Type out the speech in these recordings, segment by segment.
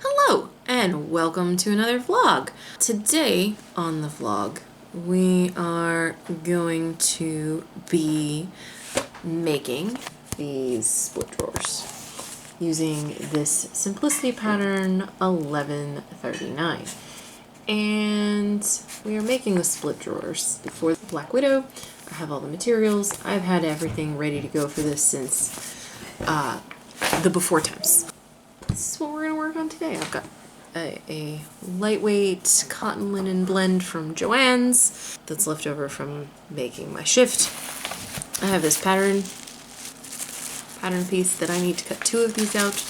Hello and welcome to another vlog. Today on the vlog we are going to be making these split drawers using this Simplicity pattern 1139. And we are making the split drawers for the Black Widow. I have all the materials. I've had everything ready to go for this since the before times. This is what we're going to work on today. I've got a lightweight cotton linen blend from Joann's that's left over from making my shift. I have this pattern piece that I need to cut 2 of these out.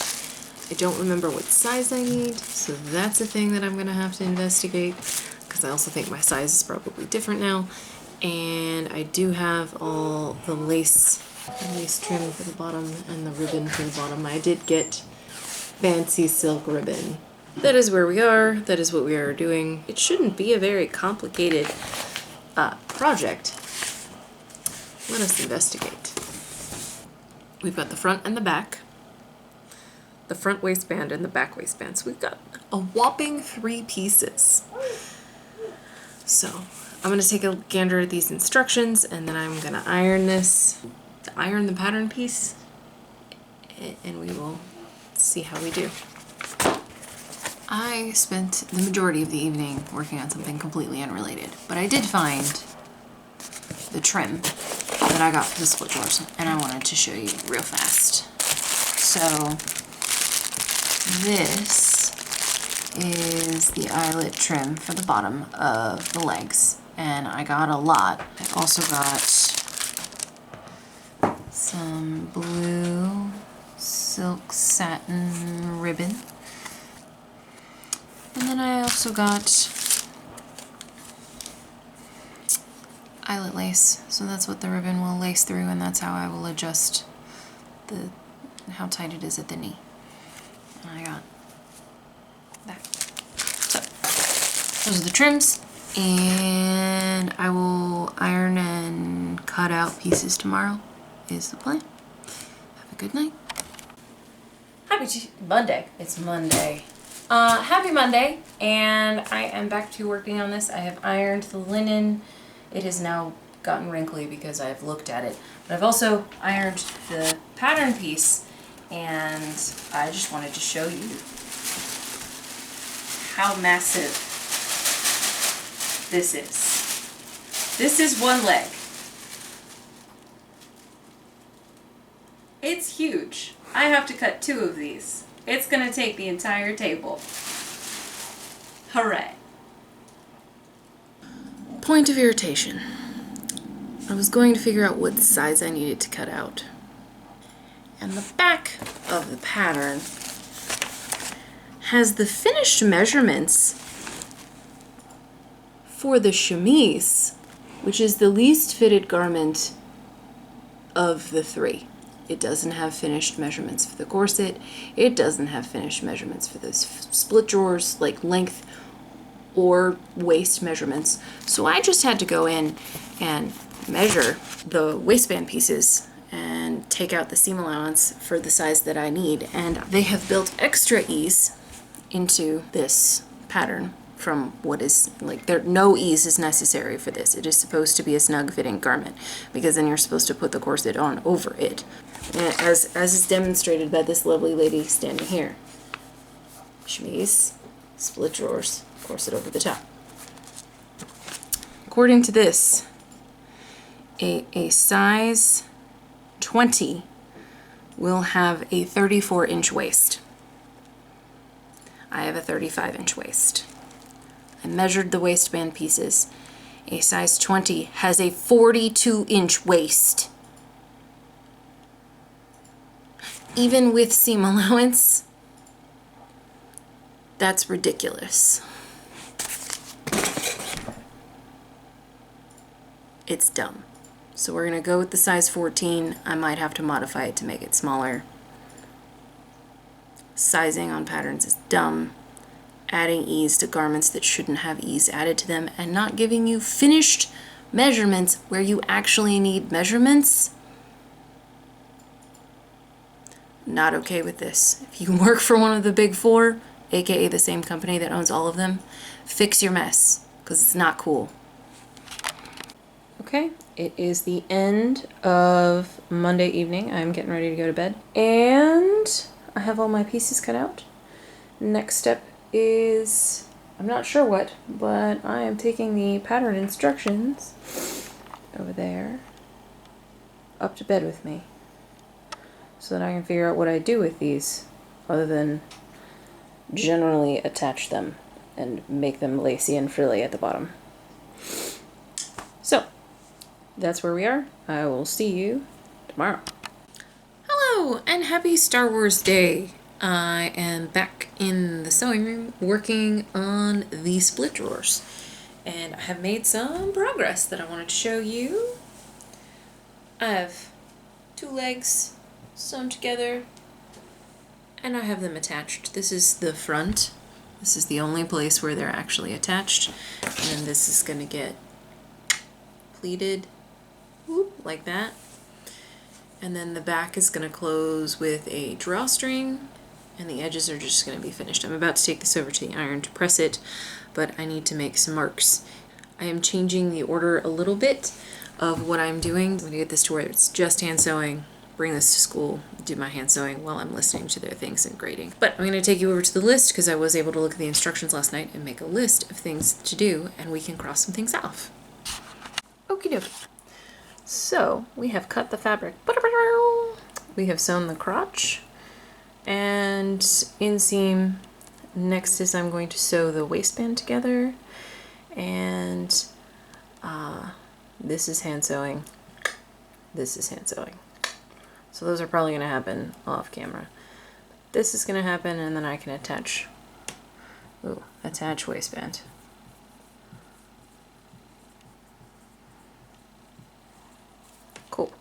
I don't remember what size I need, so that's a thing that I'm going to have to investigate because I also think my size is probably different now. And I do have all the lace trim for the bottom and the ribbon for the bottom. I did get fancy silk ribbon. That is where we are. That is what we are doing. It shouldn't be a very complicated project. Let us investigate. We've got the front and the back, the front waistband and the back waistband. So we've got a whopping 3 pieces. So I'm going to take a gander at these instructions and then I'm going to iron the pattern piece, and we will see how we do. I spent the majority of the evening working on something completely unrelated, but I did find the trim that I got for the split drawers, and I wanted to show you real fast. So this is the eyelet trim for the bottom of the legs, and I got a lot. I also got some blue silk satin ribbon. And then I also got eyelet lace. So that's what the ribbon will lace through, and that's how I will adjust how tight it is at the knee. And I got that. So those are the trims, and I will iron and cut out pieces tomorrow is the plan. Have a good night. Happy Monday. It's Monday. Happy Monday, and I am back to working on this. I have ironed the linen. It has now gotten wrinkly because I've looked at it. But I've also ironed the pattern piece, and I just wanted to show you how massive this is. This is one leg. It's huge. I have to cut 2 of these. It's gonna take the entire table. Hooray. Point of irritation. I was going to figure out what size I needed to cut out. And the back of the pattern has the finished measurements for the chemise, which is the least fitted garment of the 3. It doesn't have finished measurements for the corset. It doesn't have finished measurements for those split drawers, like length or waist measurements. So I just had to go in and measure the waistband pieces and take out the seam allowance for the size that I need. And they have built extra ease into this pattern from what is, like, no ease is necessary for this. It is supposed to be a snug fitting garment because then you're supposed to put the corset on over it. As is demonstrated by this lovely lady standing here. Chemise, split drawers, corset over the top. According to this, a size 20 will have a 34-inch waist. I have a 35-inch waist. I measured the waistband pieces. A size 20 has a 42-inch waist. Even with seam allowance, that's ridiculous. It's dumb. So we're gonna go with the size 14. I might have to modify it to make it smaller. Sizing on patterns is dumb. Adding ease to garments that shouldn't have ease added to them, and not giving you finished measurements where you actually need measurements. Not okay with this. If you work for one of the big 4, aka the same company that owns all of them, fix your mess, because it's not cool. Okay, it is the end of Monday evening. I'm getting ready to go to bed. And I have all my pieces cut out. Next step is, I'm not sure what, but I am taking the pattern instructions over there up to bed with me so that I can figure out what I do with these other than generally attach them and make them lacy and frilly at the bottom. So that's where we are. I will see you tomorrow. Hello and happy Star Wars Day. I am back in the sewing room working on the split drawers, and I have made some progress that I wanted to show you. I have 2 legs sewn together and I have them attached. This is the front. This is the only place where they're actually attached, and this is going to get pleated like that, and then the back is going to close with a drawstring, and the edges are just going to be finished. I'm about to take this over to the iron to press it, but I need to make some marks. I am changing the order a little bit of what I'm doing. I'm going to get this to where it's just hand sewing, bring this to school, do my hand sewing while I'm listening to their things and grading. But I'm going to take you over to the list because I was able to look at the instructions last night and make a list of things to do, and we can cross some things off. Okie dokie. So we have cut the fabric. We have sewn the crotch and inseam. Next is I'm going to sew the waistband together, and this is hand sewing. This is hand sewing. So those are probably going to happen off camera. This is going to happen, and then I can attach waistband. Cool.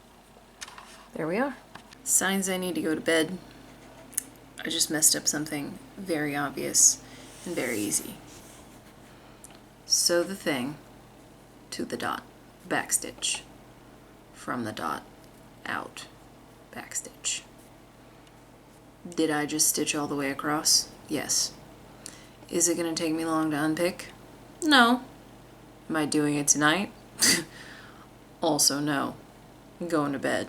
There we are. Signs I need to go to bed. I just messed up something very obvious and very easy. Sew the thing to the dot, backstitch. From the dot, out, backstitch. Did I just stitch all the way across? Yes. Is it going to take me long to unpick? No. Am I doing it tonight? Also no. I'm going to bed.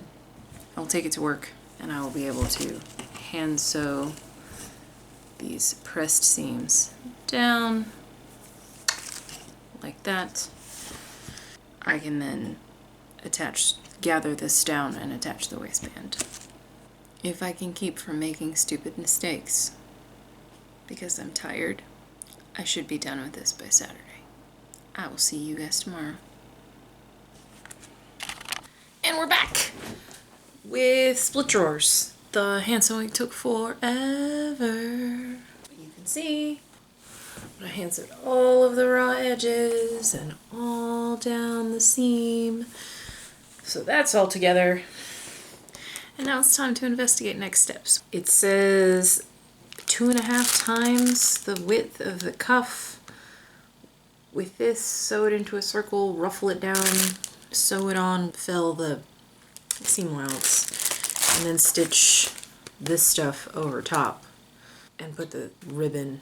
I'll take it to work and I will be able to hand sew these pressed seams down like that. I can then gather this down and attach the waistband. If I can keep from making stupid mistakes, because I'm tired, I should be done with this by Saturday. I will see you guys tomorrow. And we're back with split drawers. The hand sewing took forever. But you can see, I hand sewed all of the raw edges and all down the seam. So that's all together. And now it's time to investigate next steps. It says 2.5 times the width of the cuff. With this, sew it into a circle, ruffle it down, sew it on, fill the seam allowance, and then stitch this stuff over top and put the ribbon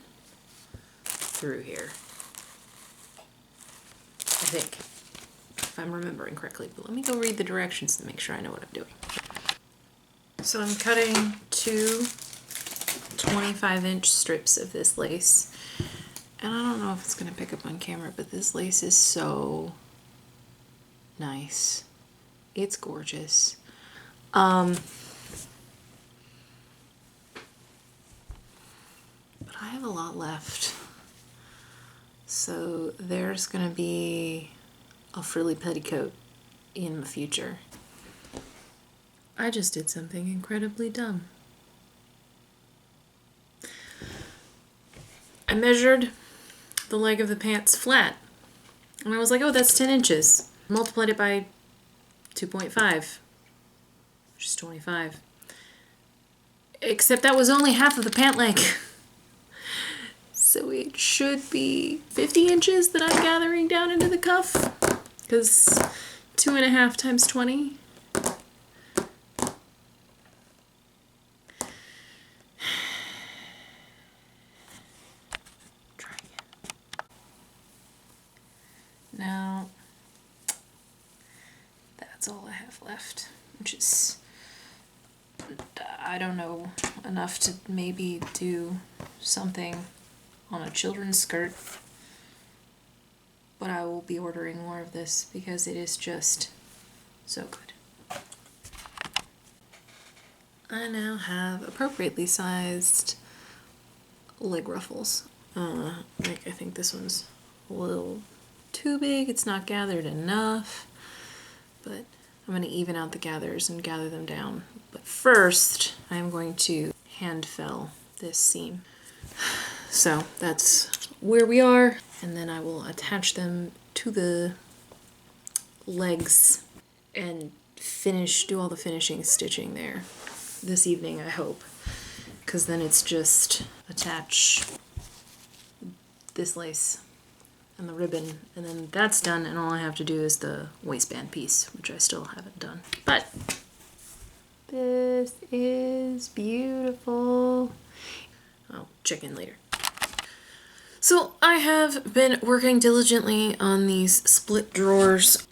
through here. I think, if I'm remembering correctly, but let me go read the directions to make sure I know what I'm doing. So I'm cutting 2 25-inch strips of this lace, and I don't know if it's going to pick up on camera, but this lace is so nice. It's gorgeous. But I have a lot left. So there's going to be a frilly petticoat in the future. I just did something incredibly dumb. I measured the leg of the pants flat, and I was like, oh, that's 10 inches. Multiplied it by 2.5, which is 25. Except that was only half of the pant leg. So it should be 50 inches that I'm gathering down into the cuff, because 2.5 times 20. Now, that's all I have left, which is, I don't know, enough to maybe do something on a children's skirt. But I will be ordering more of this because it is just so good. I now have appropriately sized leg ruffles. Like I think this one's a little too big. It's not gathered enough, but I'm going to even out the gathers and gather them down. But first, I'm going to hand fell this seam. So that's where we are, and then I will attach them to the legs and do all the finishing stitching there this evening, I hope, because then it's just attach this lace and the ribbon, and then that's done, and all I have to do is the waistband piece, which I still haven't done. But this is beautiful. I'll check in later. So I have been working diligently on these split drawers.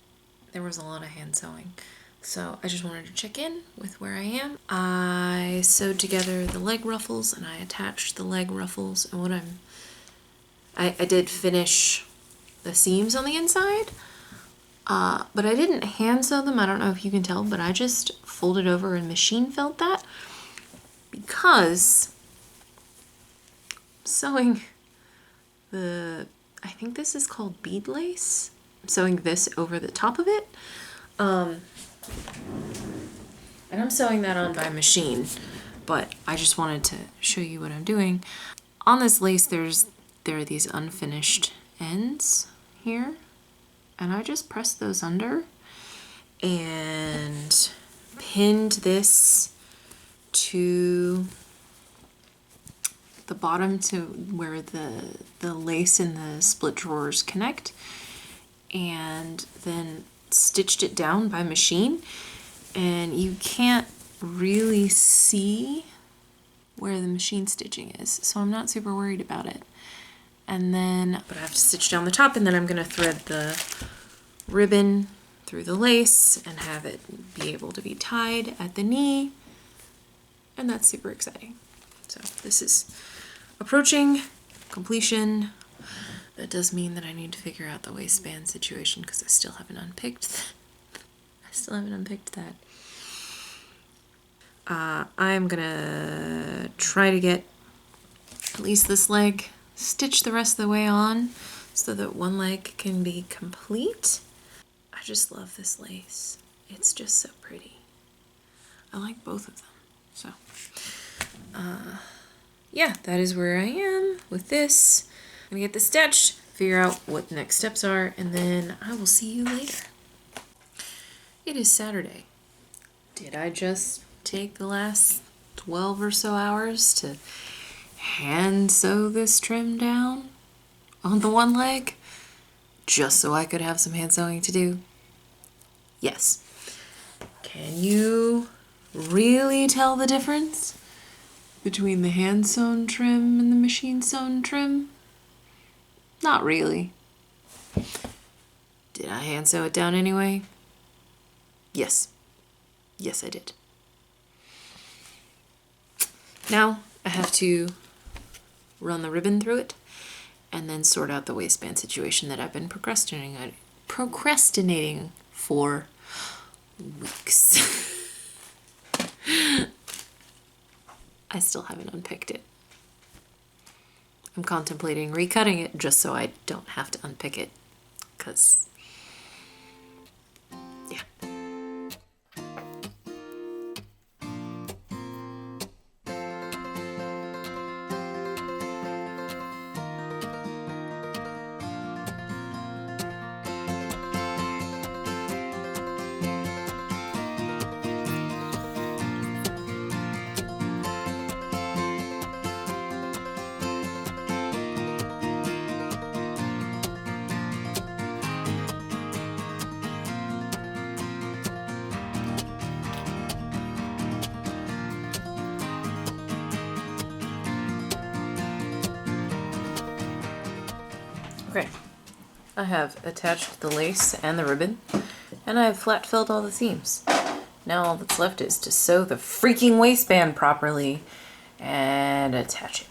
There was a lot of hand sewing, so I just wanted to check in with where I am. I sewed together the leg ruffles and I attached the leg ruffles, and I did finish the seams on the inside, but I didn't hand sew them. I don't know if you can tell, but I just folded over and machine felt that because sewing I think this is called bead lace. I'm sewing this over the top of it. And I'm sewing that on by machine, but I just wanted to show you what I'm doing. On this lace, there are these unfinished ends here, and I just pressed those under and pinned this to the bottom to where the lace and the split drawers connect, and then stitched it down by machine, and you can't really see where the machine stitching is, so I'm not super worried about it. And then, but I have to stitch down the top, and then I'm gonna thread the ribbon through the lace and have it be able to be tied at the knee, and that's super exciting. So this is approaching completion. That does mean that I need to figure out the waistband situation because I still haven't unpicked that. I'm gonna try to get at least this leg stitched the rest of the way on so that one leg can be complete. I just love this lace. It's just so pretty. I like both of them. So, yeah, that is where I am with this. I'm gonna get this stitched, figure out what the next steps are, and then I will see you later. It is Saturday. Did I just take the last 12 or so hours to hand sew this trim down on the one leg just so I could have some hand sewing to do? Yes. Can you really tell the difference between the hand sewn trim and the machine sewn trim? Not really. Did I hand sew it down anyway? Yes. Yes, I did. Now I have to run the ribbon through it and then sort out the waistband situation that I've been procrastinating for weeks. I still haven't unpicked it. I'm contemplating recutting it just so I don't have to unpick it, because, yeah. Okay, I have attached the lace and the ribbon, and I have flat filled all the seams. Now all that's left is to sew the freaking waistband properly and attach it.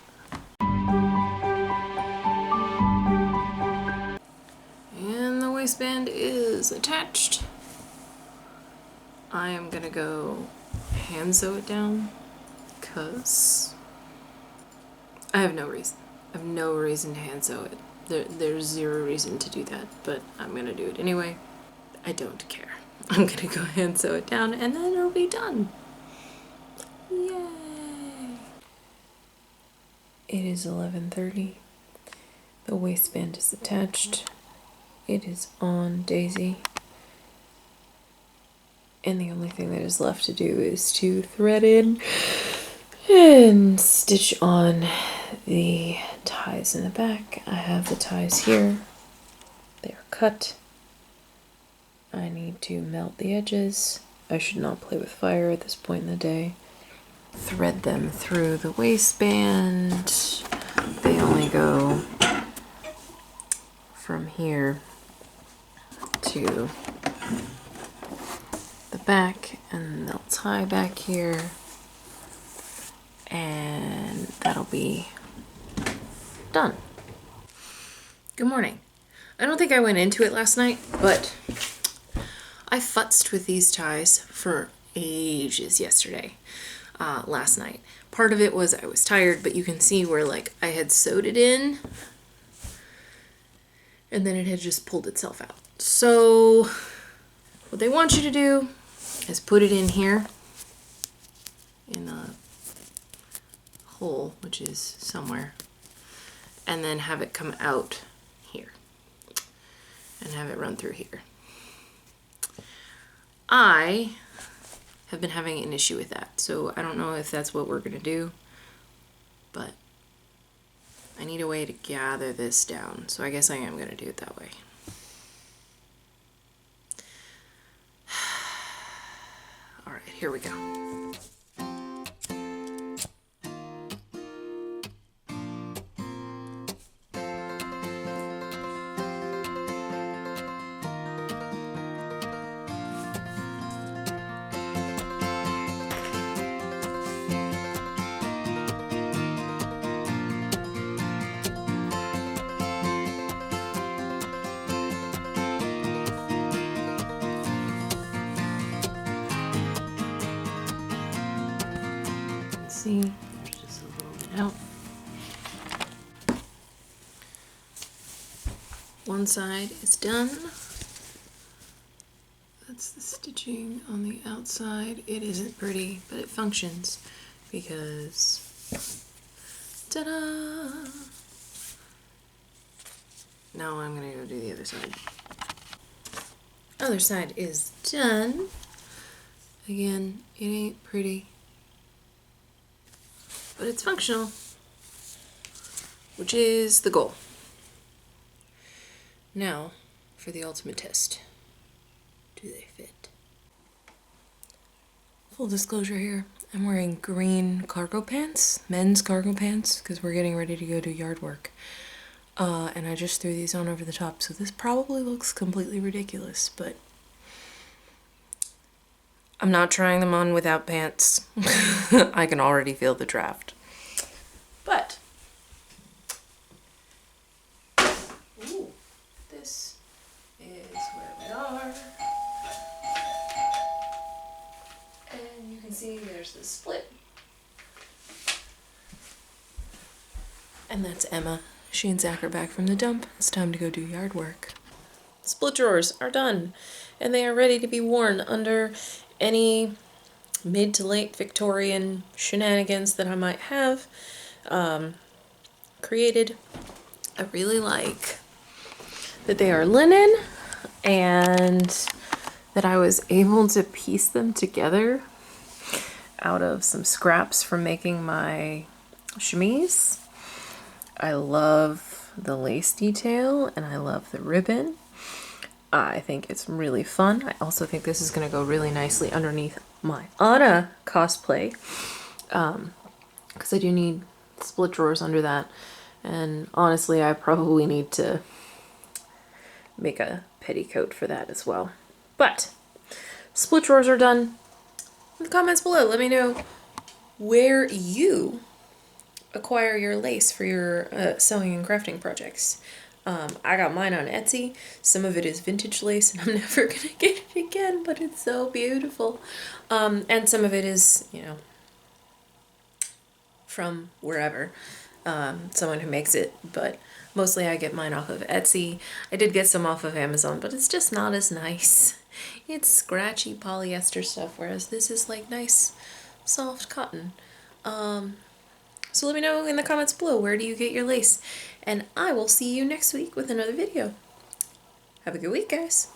And the waistband is attached. I am gonna go hand sew it down because I have no reason. I have no reason to hand sew it. There's zero reason to do that, but I'm gonna do it anyway. I don't care. I'm gonna go hand sew it down and then it'll be done. Yay! It is 11:30. The waistband is attached. It is on Daisy. And the only thing that is left to do is to thread in and stitch on the ties in the back. I have the ties here. They are cut. I need to melt the edges. I should not play with fire at this point in the day. Thread them through the waistband. They only go from here to the back, and they'll tie back here, and that'll be done. Good morning. I don't think I went into it last night, but I futzed with these ties for ages yesterday, last night. Part of it was I was tired, but you can see where like I had sewed it in and then it had just pulled itself out. So what they want you to do is put it in here in the hole, which is somewhere, and then have it come out here and have it run through here. I have been having an issue with that, so I don't know if that's what we're gonna do, but I need a way to gather this down, so I guess I am gonna do it that way. All right, here we go. See, there's just a little bit out. One side is done. That's the stitching on the outside. It isn't pretty, but it functions because, ta-da! Now I'm gonna go do the other side. Other side is done. Again, it ain't pretty, but it's functional, which is the goal. Now, for the ultimate test. Do they fit? Full disclosure here, I'm wearing green cargo pants, men's cargo pants, because we're getting ready to go do yard work. And I just threw these on over the top, so this probably looks completely ridiculous, but I'm not trying them on without pants. I can already feel the draft. But, ooh, this is where we are. And you can see there's this split. And that's Emma. She and Zach are back from the dump. It's time to go do yard work. Split drawers are done, and they are ready to be worn under any mid to late Victorian shenanigans that I might have created. I really like that they are linen and that I was able to piece them together out of some scraps from making my chemise. I love the lace detail and I love the ribbon. I think it's really fun. I also think this is going to go really nicely underneath my Anna cosplay, because I do need split drawers under that, and honestly I probably need to make a petticoat for that as well. But split drawers are done. In the comments below, let me know where you acquire your lace for your sewing and crafting projects. I got mine on Etsy. Some of it is vintage lace and I'm never gonna get it again, but it's so beautiful. And some of it is, you know, from wherever, someone who makes it, but mostly I get mine off of Etsy. I did get some off of Amazon, but it's just not as nice. It's scratchy polyester stuff, whereas this is like nice, soft cotton. So let me know in the comments below, where do you get your lace? And I will see you next week with another video. Have a good week, guys.